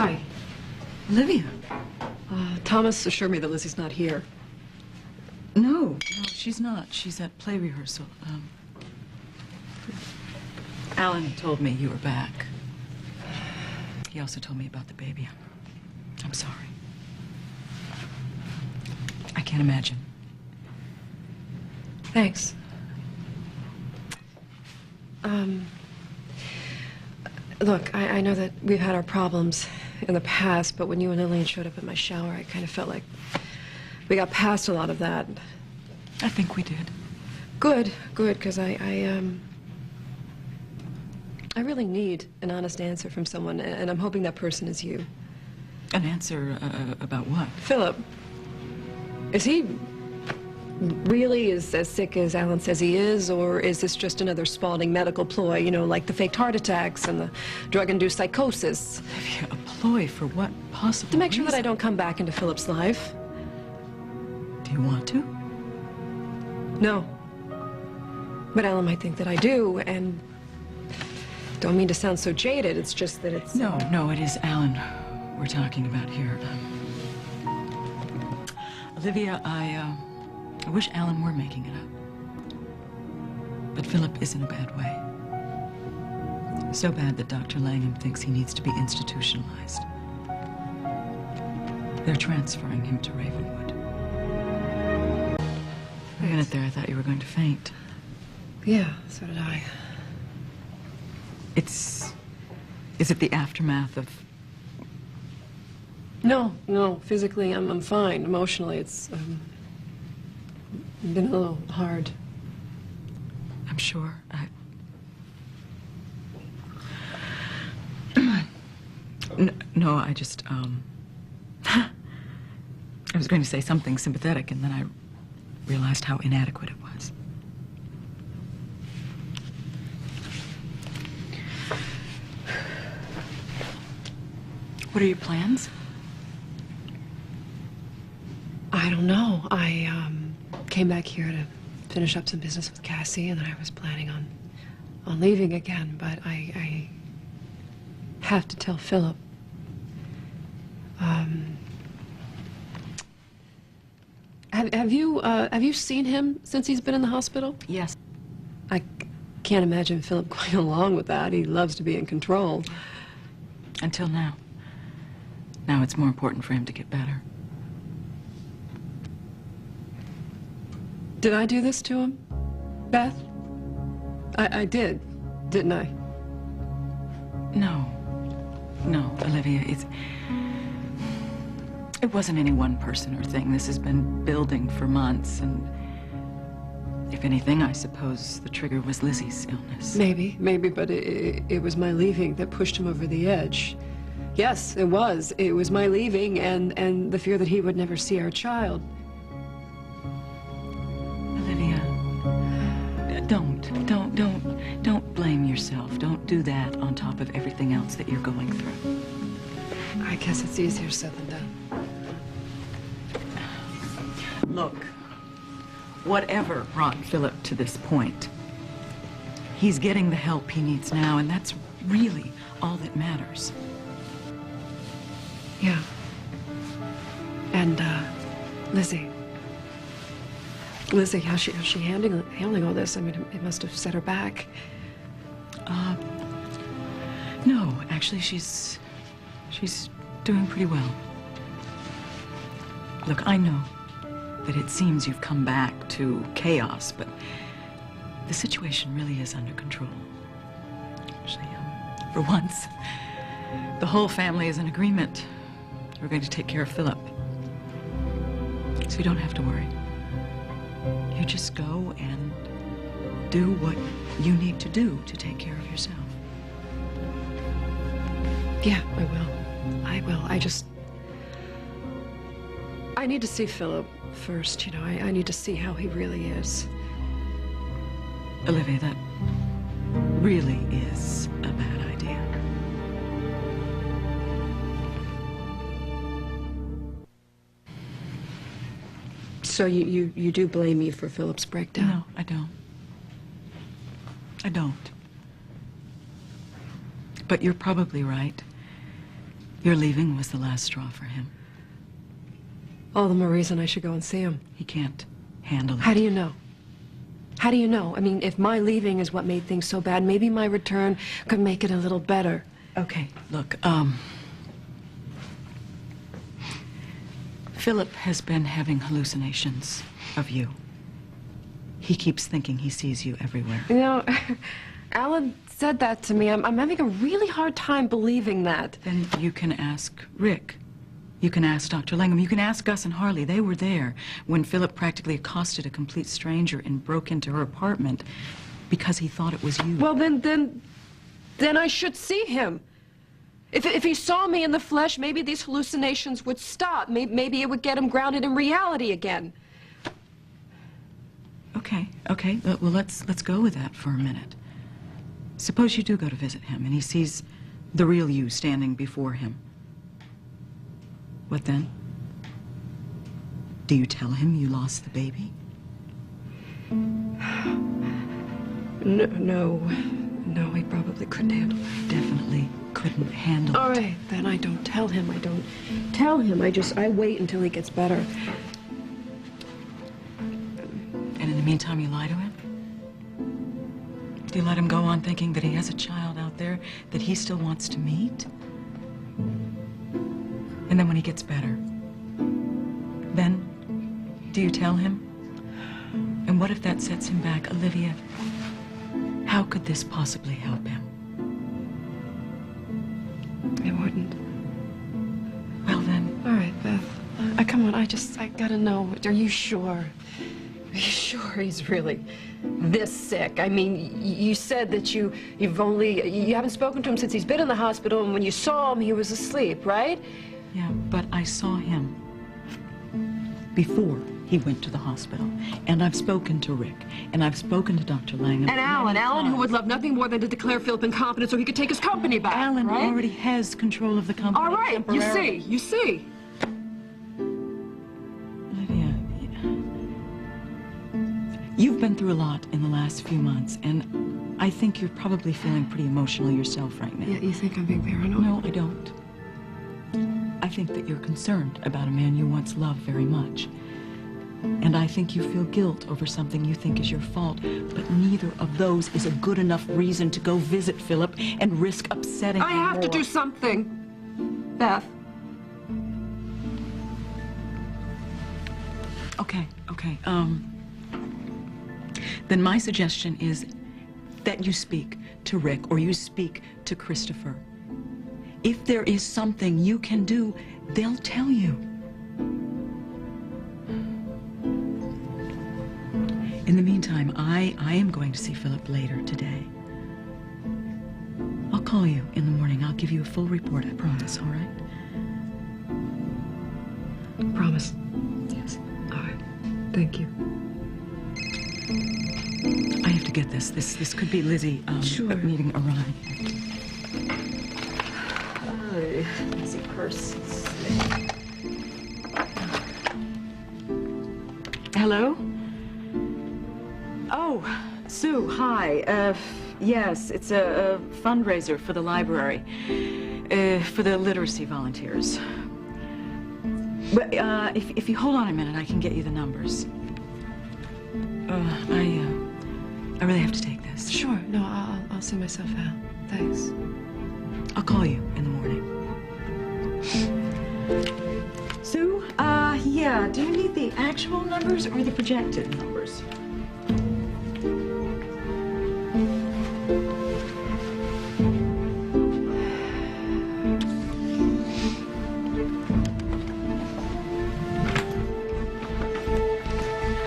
Hi. Olivia. Thomas assured me that Lizzie's not here. No, she's not. She's at play rehearsal. Alan told me you were back. He also told me about the baby. I'm sorry. I can't imagine. Thanks. Look, I know that we've had our problems in the past, but when you and Lillian showed up at my shower, I kind of felt like we got past a lot of that. I think we did. Good, because I really need an honest answer from someone, and I'm hoping that person is you. An answer about what? Phillip. Is he really as sick as Alan says he is, or is this just another Spaulding medical ploy, you know, like the faked heart attacks and the drug-induced psychosis? Olivia, a ploy for what possible To make sure reason? that I don't come back into Phillip's life. Do you want to? No. But Alan might think that I do, and don't mean to sound so jaded, it's just that it's... No, it is Alan we're talking about here. Olivia, I wish Alan were making it up. But Phillip is in a bad way. So bad that Dr. Langham thinks he needs to be institutionalized. They're transferring him to Ravenwood. For a minute there, I thought you were going to faint. Yeah, so did I. Is it the aftermath of... No, physically I'm fine. Emotionally, it's been a little hard. I'm sure. No, I just, I was going to say something sympathetic, and then I realized how inadequate it was. What are your plans? I don't know. I came back here to finish up some business with Cassie, and then I was planning on leaving again, but I have to tell Phillip. Have you seen him since he's been in the hospital? Yes. I can't imagine Phillip going along with that. He loves to be in control. Until now. Now it's more important for him to get better. Did I do this to him, Beth? I did, didn't I? No, Olivia, it wasn't any one person or thing. This has been building for months, and if anything, I suppose the trigger was Lizzie's illness. Maybe, but it was my leaving that pushed him over the edge. Yes, it was. It was my leaving and the fear that he would never see our child. Olivia, don't blame yourself. Don't do that on top of everything else that you're going through. I guess it's easier said than done. Look, whatever brought Phillip to this point, he's getting the help he needs now, and that's really all that matters. Yeah. And, Lizzie, how's she handling all this? I mean, it must have set her back. No, actually, she's doing pretty well. Look, I know that it seems you've come back to chaos, but the situation really is under control. Actually, for once, the whole family is in agreement. We're going to take care of Phillip. So you don't have to worry. You just go and do what you need to do to take care of yourself. Yeah, I will. I need to see Phillip first, you know. I need to see how he really is. Olivia, that really is a bad idea. So you do blame me for Phillip's breakdown? No, I don't. But you're probably right. Your leaving was the last straw for him. All the more reason I should go and see him. He can't handle it. How do you know? How do you know? I mean, if my leaving is what made things so bad, maybe my return could make it a little better. Okay, look, Phillip has been having hallucinations of you. He keeps thinking he sees you everywhere. You know, Alan said that to me. I'm having a really hard time believing that. Then you can ask Rick. You can ask Dr. Langham. You can ask Gus and Harley. They were there when Phillip practically accosted a complete stranger and broke into her apartment because he thought it was you. Well, then I should see him. If he saw me in the flesh, maybe these hallucinations would stop. Maybe it would get him grounded in reality again. Okay. Well, let's go with that for a minute. Suppose you do go to visit him and he sees the real you standing before him. What then? Do you tell him you lost the baby? No, he probably couldn't handle it. Definitely couldn't handle it. All right, then I don't tell him. I don't tell him. I wait until he gets better. And in the meantime, you lie to him? Do you let him go on thinking that he has a child out there that he still wants to meet? And then when he gets better, then do you tell him? And what if that sets him back? Olivia, how could this possibly help him? It wouldn't. Well then. All right, Beth. Come on, I gotta know. Are you sure? Are you sure he's really this sick? I mean, you said that you haven't spoken to him since he's been in the hospital, and when you saw him, he was asleep, right? Yeah, but I saw him before he went to the hospital. And I've spoken to Rick, and I've spoken to Dr. Langham. And Alan, who would love nothing more than to declare Phillip incompetent so he could take his company back, Alan right? already has control of the company. All right, you see. Olivia, you've been through a lot in the last few months, and I think you're probably feeling pretty emotional yourself right now. Yeah, you think I'm being paranoid? No, I don't. I think that you're concerned about a man you once loved very much. And I think you feel guilt over something you think is your fault, but neither of those is a good enough reason to go visit Phillip and risk upsetting him I have to more. do something, Beth. Okay. Then my suggestion is that you speak to Rick or you speak to Christopher. If there is something you can do, they'll tell you. In the meantime, I am going to see Phillip later today. I'll call you in the morning. I'll give you a full report, I promise, all right? Promise. Yes. All right. Thank you. I have to get this. This could be Lizzie Sure. needing a ride. Easy purse. Hello? Oh, Sue, hi. Yes, it's a fundraiser for the library, for the literacy volunteers. But if you hold on a minute, I can get you the numbers. I really have to take this. Sure. No, I'll see myself out. Thanks. I'll call you in the morning. Sue, yeah, do you need the actual numbers or the projected numbers?